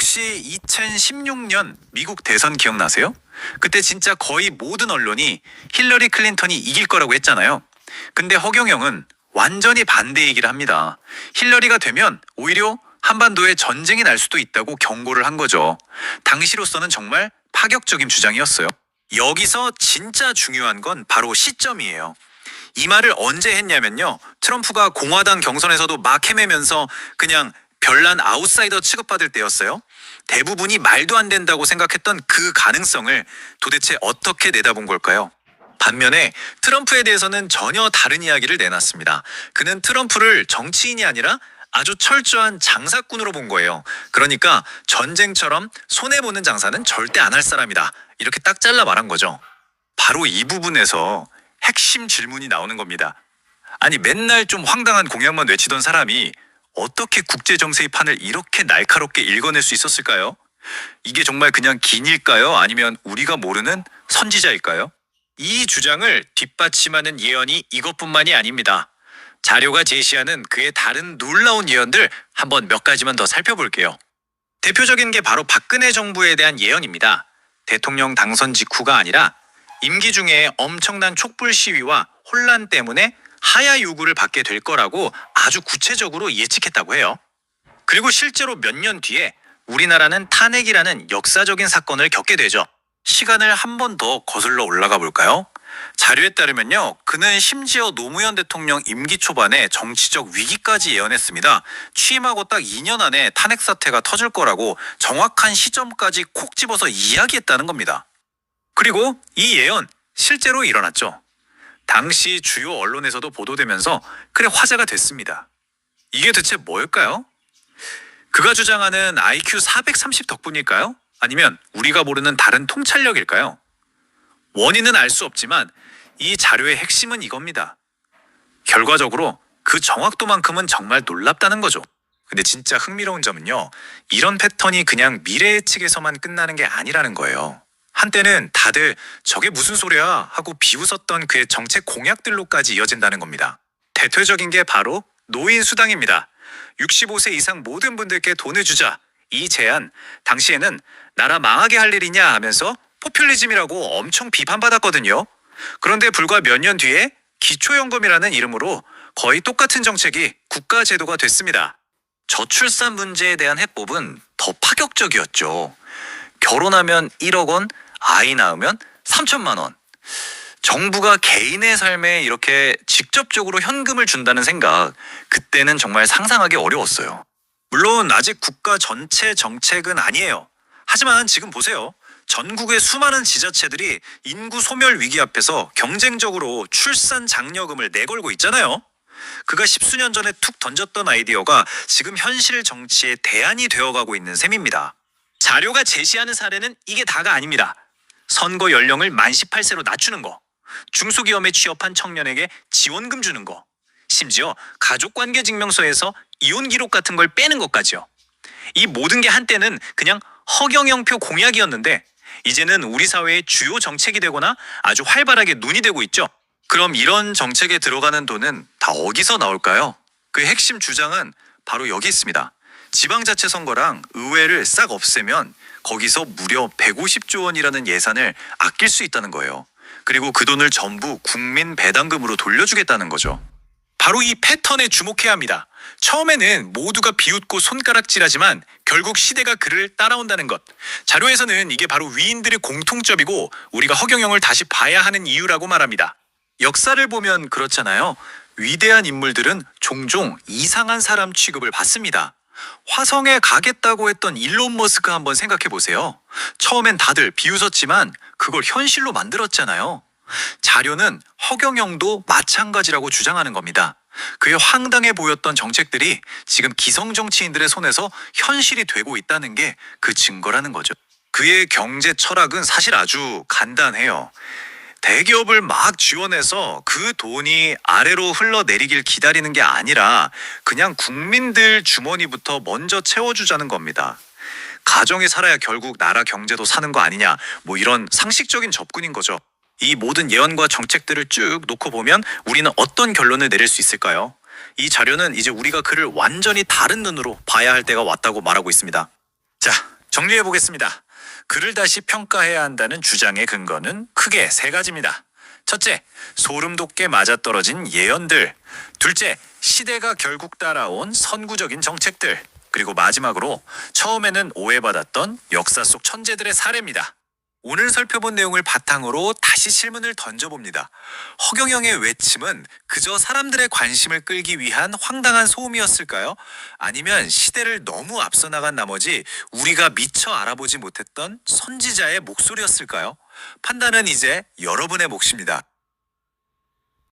혹시 2016년 미국 대선 기억나세요? 그때 진짜 거의 모든 언론이 힐러리 클린턴이 이길 거라고 했잖아요. 근데 허경영은 완전히 반대 얘기를 합니다. 힐러리가 되면 오히려 한반도에 전쟁이 날 수도 있다고 경고를 한 거죠. 당시로서는 정말 파격적인 주장이었어요. 여기서 진짜 중요한 건 바로 시점이에요. 이 말을 언제 했냐면요. 트럼프가 공화당 경선에서도 막 헤매면서 그냥 별난 아웃사이더 취급받을 때였어요. 대부분이 말도 안 된다고 생각했던 그 가능성을 도대체 어떻게 내다본 걸까요? 반면에 트럼프에 대해서는 전혀 다른 이야기를 내놨습니다. 그는 트럼프를 정치인이 아니라 아주 철저한 장사꾼으로 본 거예요. 그러니까 전쟁처럼 손해보는 장사는 절대 안 할 사람이다. 이렇게 딱 잘라 말한 거죠. 바로 이 부분에서 핵심 질문이 나오는 겁니다. 아니 맨날 좀 황당한 공약만 외치던 사람이 어떻게 국제정세의 판을 이렇게 날카롭게 읽어낼 수 있었을까요? 이게 정말 그냥 기니일까요? 아니면 우리가 모르는 선지자일까요? 이 주장을 뒷받침하는 예언이 이것뿐만이 아닙니다. 자료가 제시하는 그의 다른 놀라운 예언들 한번 몇 가지만 더 살펴볼게요. 대표적인 게 바로 박근혜 정부에 대한 예언입니다. 대통령 당선 직후가 아니라 임기 중에 엄청난 촛불 시위와 혼란 때문에 하야 요구를 받게 될 거라고 아주 구체적으로 예측했다고 해요. 그리고 실제로 몇 년 뒤에 우리나라는 탄핵이라는 역사적인 사건을 겪게 되죠. 시간을 한 번 더 거슬러 올라가 볼까요? 자료에 따르면요. 그는 심지어 노무현 대통령 임기 초반에 정치적 위기까지 예언했습니다. 취임하고 딱 2년 안에 탄핵 사태가 터질 거라고 정확한 시점까지 콕 집어서 이야기했다는 겁니다. 그리고 이 예언 실제로 일어났죠. 당시 주요 언론에서도 보도되면서 그래 화제가 됐습니다. 이게 대체 뭘까요? 그가 주장하는 IQ 430 덕분일까요? 아니면 우리가 모르는 다른 통찰력일까요? 원인은 알 수 없지만 이 자료의 핵심은 이겁니다. 결과적으로 그 정확도만큼은 정말 놀랍다는 거죠. 근데 진짜 흥미로운 점은요. 이런 패턴이 그냥 미래 예측에서만 끝나는 게 아니라는 거예요. 한때는 다들 저게 무슨 소리야 하고 비웃었던 그의 정책 공약들로까지 이어진다는 겁니다. 대표적인 게 바로 노인 수당입니다. 65세 이상 모든 분들께 돈을 주자. 이 제안 당시에는 나라 망하게 할 일이냐 하면서 포퓰리즘이라고 엄청 비판받았거든요. 그런데 불과 몇 년 뒤에 기초연금이라는 이름으로 거의 똑같은 정책이 국가제도가 됐습니다. 저출산 문제에 대한 해법은 더 파격적이었죠. 결혼하면 1억 원, 아이 낳으면 3천만 원. 정부가 개인의 삶에 이렇게 직접적으로 현금을 준다는 생각, 그때는 정말 상상하기 어려웠어요. 물론 아직 국가 전체 정책은 아니에요. 하지만 지금 보세요. 전국의 수많은 지자체들이 인구 소멸 위기 앞에서 경쟁적으로 출산 장려금을 내걸고 있잖아요. 그가 십수년 전에 툭 던졌던 아이디어가 지금 현실 정치의 대안이 되어가고 있는 셈입니다. 자료가 제시하는 사례는 이게 다가 아닙니다. 선거 연령을 만 18세로 낮추는 거, 중소기업에 취업한 청년에게 지원금 주는 거, 심지어 가족관계증명서에서 이혼 기록 같은 걸 빼는 것까지요. 이 모든 게 한때는 그냥 허경영표 공약이었는데 이제는 우리 사회의 주요 정책이 되거나 아주 활발하게 논의되고 있죠. 그럼 이런 정책에 들어가는 돈은 다 어디서 나올까요? 그 핵심 주장은 바로 여기 있습니다. 지방자치 선거랑 의회를 싹 없애면 거기서 무려 150조 원이라는 예산을 아낄 수 있다는 거예요. 그리고 그 돈을 전부 국민 배당금으로 돌려주겠다는 거죠. 바로 이 패턴에 주목해야 합니다. 처음에는 모두가 비웃고 손가락질하지만 결국 시대가 그를 따라온다는 것. 자료에서는 이게 바로 위인들의 공통점이고 우리가 허경영을 다시 봐야 하는 이유라고 말합니다. 역사를 보면 그렇잖아요. 위대한 인물들은 종종 이상한 사람 취급을 받습니다. 화성에 가겠다고 했던 일론 머스크 한번 생각해 보세요. 처음엔 다들 비웃었지만 그걸 현실로 만들었잖아요. 자료는 허경영도 마찬가지라고 주장하는 겁니다. 그의 황당해 보였던 정책들이 지금 기성 정치인들의 손에서 현실이 되고 있다는 게 그 증거라는 거죠. 그의 경제 철학은 사실 아주 간단해요. 대기업을 막 지원해서 그 돈이 아래로 흘러내리길 기다리는 게 아니라 그냥 국민들 주머니부터 먼저 채워주자는 겁니다. 가정이 살아야 결국 나라 경제도 사는 거 아니냐, 뭐 이런 상식적인 접근인 거죠. 이 모든 예언과 정책들을 쭉 놓고 보면 우리는 어떤 결론을 내릴 수 있을까요? 이 자료는 이제 우리가 그를 완전히 다른 눈으로 봐야 할 때가 왔다고 말하고 있습니다. 자, 정리해 보겠습니다. 글을 다시 평가해야 한다는 주장의 근거는 크게 세 가지입니다. 첫째, 소름 돋게 맞아떨어진 예언들. 둘째, 시대가 결국 따라온 선구적인 정책들. 그리고 마지막으로 처음에는 오해받았던 역사 속 천재들의 사례입니다. 오늘 살펴본 내용을 바탕으로 다시 질문을 던져봅니다. 허경영의 외침은 그저 사람들의 관심을 끌기 위한 황당한 소음이었을까요? 아니면 시대를 너무 앞서 나간 나머지 우리가 미처 알아보지 못했던 선지자의 목소리였을까요? 판단은 이제 여러분의 몫입니다.